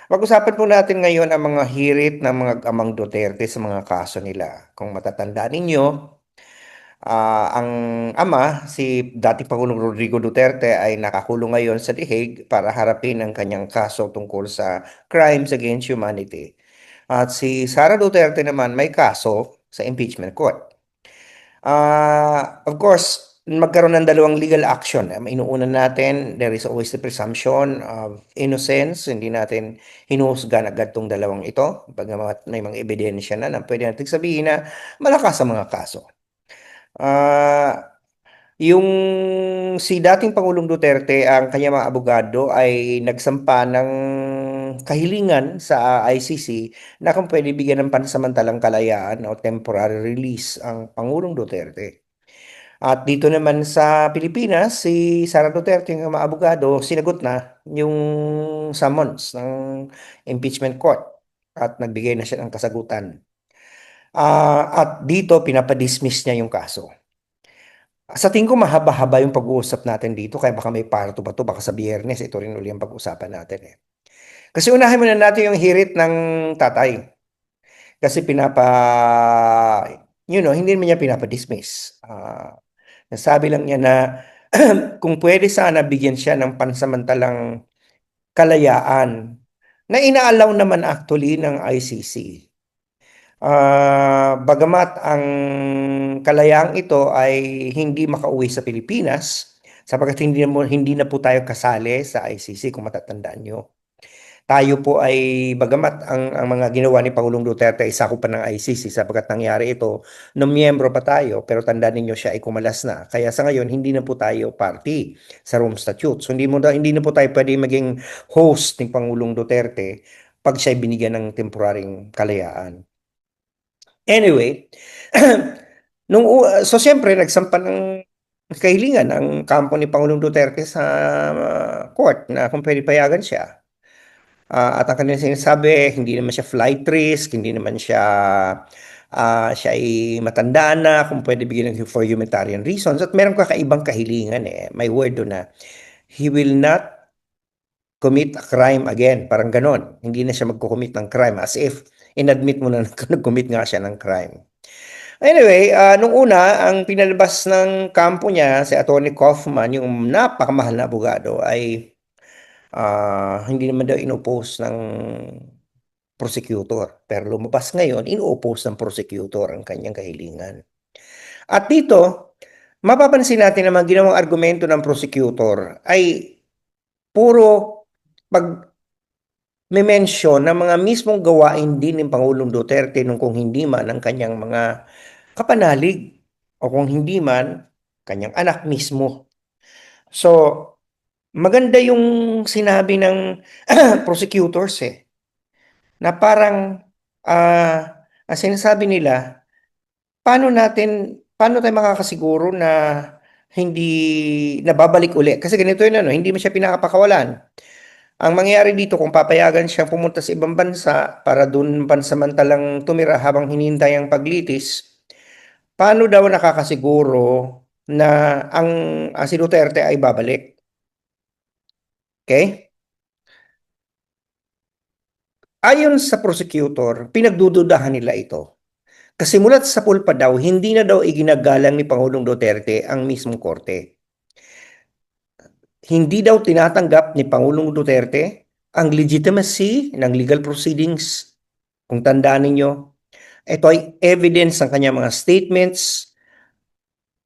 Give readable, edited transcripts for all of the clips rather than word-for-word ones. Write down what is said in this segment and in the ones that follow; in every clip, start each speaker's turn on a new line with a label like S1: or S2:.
S1: Pag-usapan po natin ngayon ang mga hirit ng mga amang Duterte sa mga kaso nila. Kung matatandaan ninyo, ang ama, si dating Pangulong Rodrigo Duterte ay nakakulong ngayon sa The Hague para harapin ang kanyang kaso tungkol sa crimes against humanity. At si Sara Duterte naman may kaso sa impeachment court. Of course, magkaroon ng dalawang legal action. Inuuna natin, there is always the presumption of innocence. Hindi natin hinuhusgan agad tong dalawang ito. Bagamat may mga ebidensya na pwede natin sabihin na malakas ang mga kaso. Ah, yung si dating Pangulong Duterte, ang kanyang mga abogado ay nagsampa ng kahilingan sa ICC na kung pwede bigyan ng pansamantalang kalayaan o temporary release ang Pangulong Duterte. At dito naman sa Pilipinas, si Sara Duterte, yung mga abogado, sinagot na yung summons ng impeachment court at nagbigay na siya ng kasagutan. At dito, pinapadismiss niya yung kaso. Sa tingin ko, mahaba-haba yung pag-uusap natin dito, kaya baka may parto ba to, baka sa Biyernes, ito rin uli ang pag-uusapan natin eh. Kasi unahin muna natin yung hirit ng tatay. Kasi hindi naman niya pinapadismiss. Nasabi lang niya na kung pwede sana bigyan siya ng pansamantalang kalayaan na inaalaw naman actually ng ICC. Bagamat ang kalayaang ito ay hindi makauwi sa Pilipinas, sapagkat hindi na po tayo kasali sa ICC kung matatandaan nyo. Tayo po ay, bagamat ang mga ginawa ni Pangulong Duterte ay sakop pa ng ICC sapagkat nangyari ito nung miyembro pa tayo, pero tandaan ninyo siya ay kumalas na. Kaya sa ngayon, hindi na po tayo party sa Rome Statute. So hindi na po tayo pwede maging host ni Pangulong Duterte pag siya ay binigyan ng temporaryong kalayaan. Anyway, so siyempre nagsampa ng kahilingan ang kampo ni Pangulong Duterte sa court na kung pwede payagan siya. At ang kanilang sinasabi, hindi naman siya flight risk, hindi naman siya ay matanda na, kung pwede bigyan ng for humanitarian reasons. At meron kakaibang kahilingan eh. May word doon na, he will not commit a crime again. Parang ganon. Hindi na siya magkukommit ng crime as if inadmit mo na nag-commit nga siya ng crime. Anyway, nung una, ang pinalabas ng kampo niya, si Atty. Kaufman, yung napakamahal na abogado, ay hindi naman daw inoppose ng prosecutor. Pero lumabas ngayon, ino-oppose ng prosecutor ang kanyang kahilingan. At dito, mapapansin natin na mga ginawang argumento ng prosecutor ay puro pag may mention ng mga mismong gawain din ng Pangulong Duterte nung kung hindi man ang kanyang mga kapanalig o kung hindi man kanyang anak mismo. So, maganda yung sinabi ng prosecutors eh, na parang ang sinasabi nila, paano tayo makakasiguro na hindi nababalik uli? Kasi ganito yun, ano, hindi mo siya pinakapakawalan. Ang mangyayari dito, kung papayagan siyang pumunta sa ibang bansa para doon pansamantalang tumira habang hinihintay ang paglitis, paano daw nakakasiguro na ang si Duterte ay babalik? Okay? Ayon sa prosecutor, pinagdududahan nila ito. Kasi mulat sa pulpa daw, hindi na daw iginagalang ni Pangulong Duterte ang mismong korte. Hindi daw tinatanggap ni Pangulong Duterte ang legitimacy ng legal proceedings. Kung tandaan ninyo, ito ay evidence ng kanyang mga statements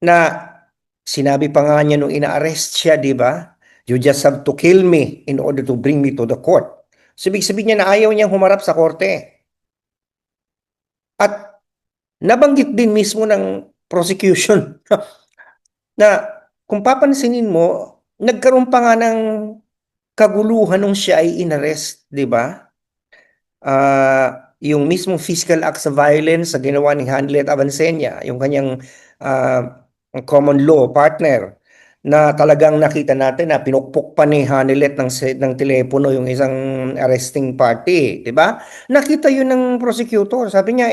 S1: na sinabi pa nga niya nung ina-arrest siya, di ba? You just have to kill me in order to bring me to the court. So, ibig sabihin niya na ayaw niyang humarap sa korte. At nabanggit din mismo ng prosecution na kung papansinin mo, nagkaroon pa nga ng kaguluhan nung siya ay inarrest, di ba? Yung mismong physical acts of violence sa ginawa ni Hanlet Avancenia, yung kanyang common law partner, na talagang nakita natin na pinukpok pa ni Hanilet ng telepono yung isang arresting party, di ba? Nakita yun ng prosecutor. Sabi niya,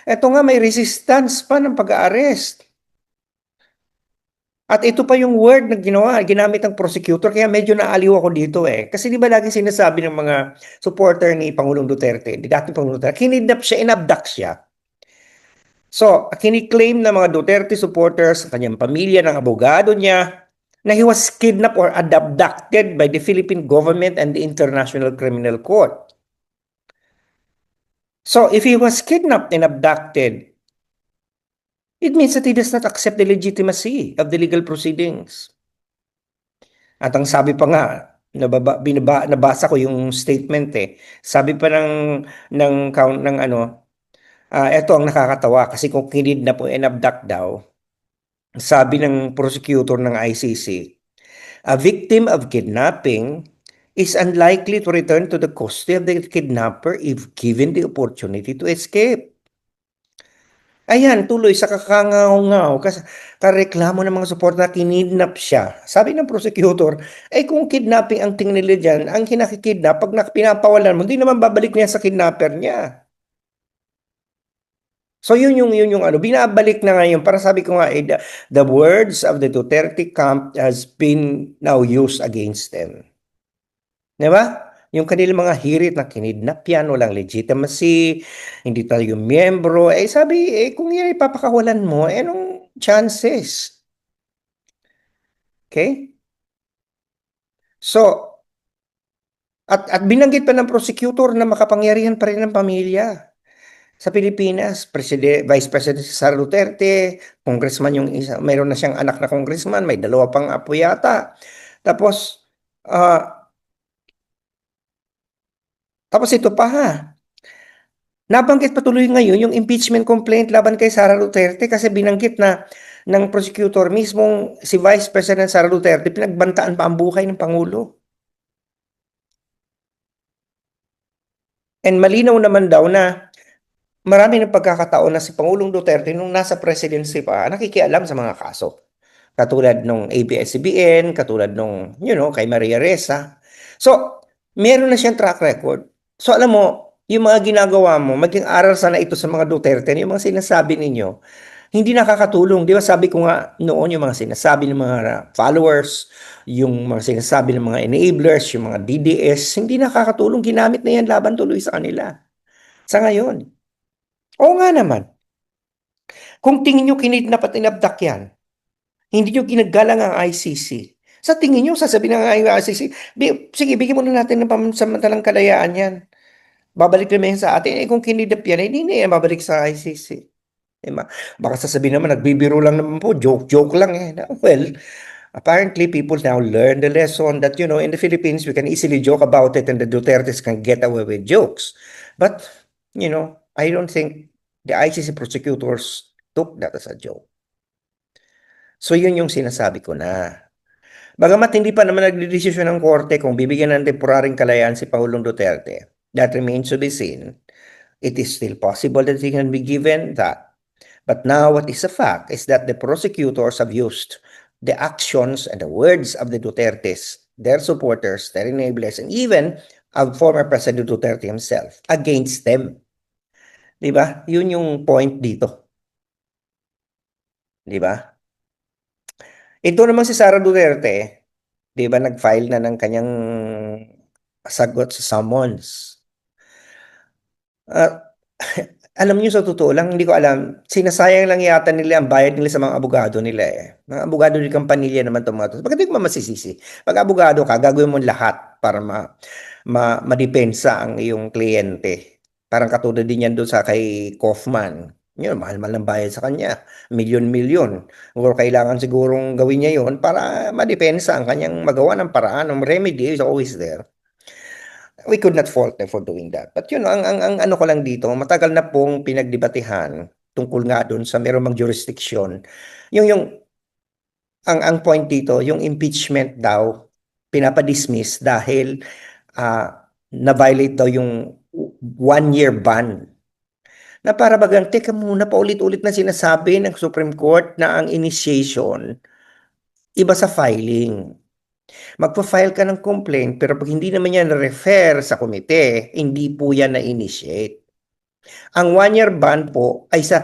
S1: eto nga may resistance pa ng pag-arrest. At ito pa yung word na ginamit ng prosecutor, kaya medyo naaliw ako dito eh. Kasi di ba lagi sinasabi ng mga supporter ni Pangulong Duterte, ni dating Pangulong Duterte, kinidnap siya, inabduct siya. So, kiniklaim ng mga Duterte supporters, ang kanyang pamilya, ng abogado niya, na he was kidnapped or abducted by the Philippine government and the International Criminal Court. So, if he was kidnapped and abducted, it means that he does not accept the legitimacy of the legal proceedings. At ang sabi pa nga, nabasa ko yung statement eh. Sabi pa ng count ng ano, eto ang nakakatawa kasi kung kinidnap po and abduct daw, sabi ng prosecutor ng ICC, a victim of kidnapping is unlikely to return to the custody of the kidnapper if given the opportunity to escape. Ayan, tuloy sa kakangaw-ngaw, kareklamo ng mga support na kinidnap siya. Sabi ng prosecutor, ay kung kidnapping ang tingin nila dyan, ang kinakikidnap, pag pinapawalan mo, hindi naman babalik niya sa kidnapper niya. So yun yung ano, binabalik na ngayon, para sabi ko nga, the words of the Duterte camp has been now used against them. Di ba? Yung kanilang mga hirit na kinidnap yan, walang legitimacy, hindi tayo miyembro. Eh sabi, kung yan ipapakawalan mo, anong chances? Okay? So, at binanggit pa ng prosecutor na makapangyarihan pa rin ng pamilya sa Pilipinas. Vice President si Sara Duterte, congressman yung isa, mayroon na siyang anak na congressman, may dalawa pang apo yata. Tapos ito pa ha, nabanggit patuloy ngayon yung impeachment complaint laban kay Sara Duterte kasi binanggit na ng prosecutor mismong si Vice President Sara Duterte, pinagbantaan pa ang buhay ng Pangulo. And malinaw naman daw na marami ng pagkakataon na si Pangulong Duterte nung nasa presidency pa, nakikialam sa mga kaso. Katulad nung ABS-CBN, katulad nung, kay Maria Ressa. So, meron na siyang track record. So, alam mo, yung mga ginagawa mo, maging aral sana ito sa mga Duterte, yung mga sinasabi ninyo, hindi nakakatulong. Di ba sabi ko nga noon, yung mga sinasabi ng mga followers, yung mga sinasabi ng mga enablers, yung mga DDS, hindi nakakatulong. Ginamit na yan laban tuloy sa kanila. Sa ngayon. Oo nga naman. Kung tingin nyo kinidnap at inabdak yan, hindi nyo ginagalang ang ICC. Sa tingin nyo, sasabihin ng ICC, sige, bigyan muna natin ng pamansamantalang kalayaan yan. Babalik naman yan sa atin. Kung kinidnap yan, hindi na yan babalik sa ICC. Diba? Baka sasabihin naman, nagbibiro lang naman po, joke lang eh. Well, apparently people now learn the lesson that, in the Philippines, we can easily joke about it and the Dutertes can get away with jokes. But, I don't think the ICC prosecutors took that as a joke. So, yun yung sinasabi ko na. Bagamat hindi pa naman nagdedesisyon ng korte kung bibigyan ng temporaring kalayaan si Pangulong Duterte, that remains to be seen. It is still possible that he can be given that. But now what is a fact is that the prosecutors have used the actions and the words of the Dutertes, their supporters, their enablers, and even of former President Duterte himself against them. Diba? Yun yung point dito. Diba? Ito naman si Sara Duterte, di ba nag-file na ng kanyang sagot sa summons. Alam niyo sa totoo lang, hindi ko alam, sinasayang lang yata nila ang bayad nila sa mga abogado nila eh. Mga abogado ni Campanilla naman itong mga to. Bakit hindi mo masisisi? Pag abogado ka, gagawin mo lahat para madepensa ang iyong kliyente. Parang katulad din yan doon sa kay Kaufman. Yun, mahal-mahal ng bayad sa kanya. Milyon-milyon. Or kailangan sigurong gawin niya yun para madepensa ang kanyang magawa ng paraan. Ang remedy is always there. We could not fault them for doing that. But ang ano ko lang dito, matagal na pong pinagdebatehan tungkol nga doon sa merong jurisdiction. Ang point dito, yung impeachment daw, pinapadismiss dahil na-violate daw yung 1-year ban. Na para bagang, teka muna, paulit-ulit na sinasabi ng Supreme Court na ang initiation, iba sa filing. Magpa-file ka ng complaint, pero pag hindi naman yan refer sa komite, hindi po yan na-initiate. Ang 1-year ban po ay sa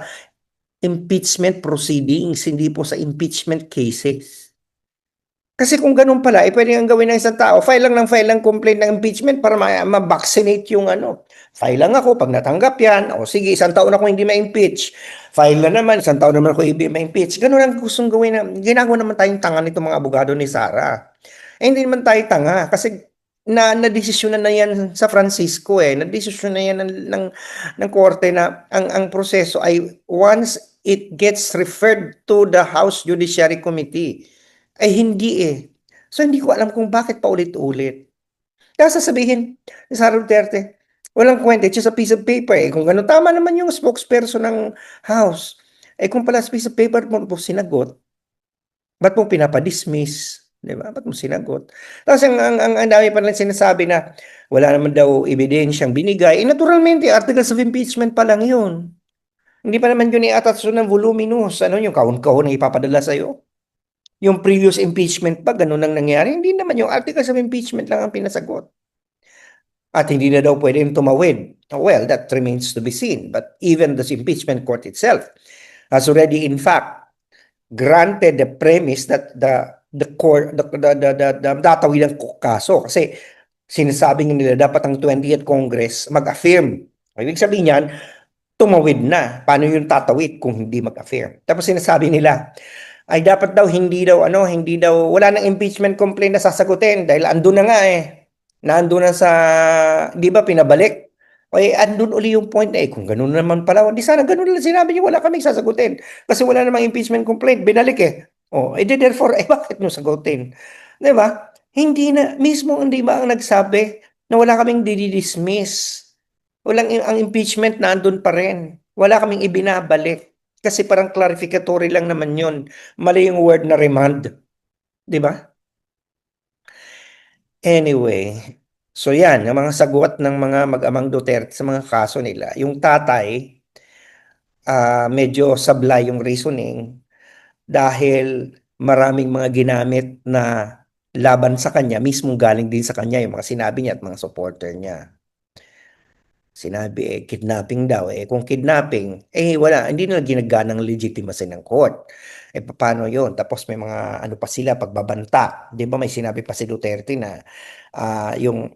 S1: impeachment proceedings, hindi po sa impeachment cases. Kasi kung ganun pala, pwede ang gawin ng isang tao, file lang complaint ng impeachment para ma-vaccinate yung ano. File lang ako, pag natanggap yan, o sige, isang taon ako hindi ma-impeach. File na naman, isang taon naman ako hindi ma-impeach. Ganun ang gustong gawin na, ginagawa naman tayong tanga nito mga abogado ni Sarah. Hindi naman tayo tanga, kasi na-desisyon na yan sa Francisco na-desisyon na yan ng korte na ang proseso ay once it gets referred to the House Judiciary Committee, ay hindi So hindi ko alam kung bakit paulit-ulit. Kaya sasabihin ni Sara Duterte, walang kwenta, it's just a piece of paper Kung gano'n, tama naman yung spokesperson ng House. Kung pala sa piece of paper mo po sinagot, ba't mo pinapadismiss? Di ba? Ba't mo sinagot? Tapos ang dami pa lang sinasabi na wala naman daw ebidensyang binigay. Naturalmente, articles of impeachment pa lang yun. Hindi pa naman yun i-attach ng voluminous. Ano yung kahon-kahon na ipapadala sa'yo? Yung previous impeachment pa, ganun ang nangyari. Hindi naman yung articles of impeachment lang ang pinasagot. At hindi na daw pwedeng tumawid. Well, that remains to be seen. But even the impeachment court itself has already, in fact, granted the premise that the court, the tatawid ng kaso. Kasi sinasabi nila dapat ang 20th Congress mag-affirm. Ibig sabihin yan, tumawid na. Paano yung tatawid kung hindi mag-affirm? Tapos sinasabi nila, ay dapat daw hindi daw wala nang impeachment complaint na sasagutin dahil andun na nga Nandun na sa 'di ba pinabalik. Andun uli yung point na kung ganoon naman pala, di sana ganoon lang sinabi niyo wala kaming sasagutin kasi wala namang impeachment complaint, binalik therefore bakit niyo sagutin? 'Di ba? Hindi na mismo hindi ba ang nagsabi na wala kaming didi-dismiss. Ang impeachment nandun pa rin. Wala kaming ibinabalik. Kasi parang clarificatory lang naman yun. Mali yung word na remand. Di ba? Anyway, so yan, yung mga sagot ng mga mag-amang Duterte sa mga kaso nila. Yung tatay, medyo sablay yung reasoning dahil maraming mga ginamit na laban sa kanya, mismong galing din sa kanya yung mga sinabi niya at mga supporter niya. Sinabi kidnapping daw. Kung kidnapping, wala, hindi na ginaganang legitimacy ng court. Paano yon? Tapos may mga ano pa sila, pagbabanta. Di ba may sinabi pa si Duterte na yung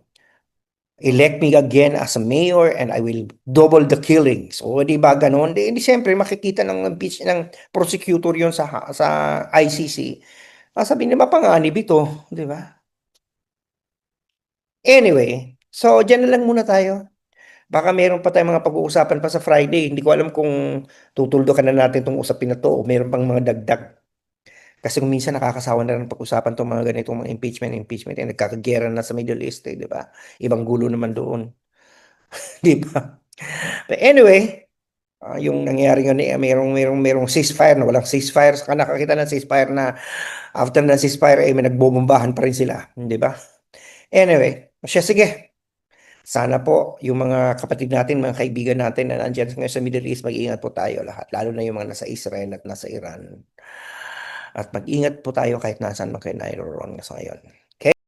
S1: elect me again as a mayor and I will double the killings. O di ba ganon? Di siyempre makikita ng pitch ng prosecutor yon sa ICC. Sabi niya, mapanganib ito. Di ba? Anyway, so dyan na lang muna tayo. Baka meron pa tayong mga pag-uusapan pa sa Friday. Hindi ko alam kung tutuldukan na natin itong usapin na to o meron pang mga dagdag. Kasi kung minsan nakakasawa na rin pag-usapan itong mga ganitong mga impeachment, nagkakagera na sa Middle East, di ba? Ibang gulo naman doon, di ba? But anyway, yung nangyari ngayon, merong ceasefire na walang ceasefire. Saka nakakita ng ceasefire na after ng ceasefire, may nagbobombahan pa rin sila, di ba? Anyway, sige. Sana po yung mga kapatid natin, mga kaibigan natin na nandiyan ngayon sa Middle East, mag-iingat po tayo lahat, lalo na yung mga nasa Israel at nasa Iran. At mag-ingat po tayo kahit nasaan man kayo naroon sa ngayon. Okay?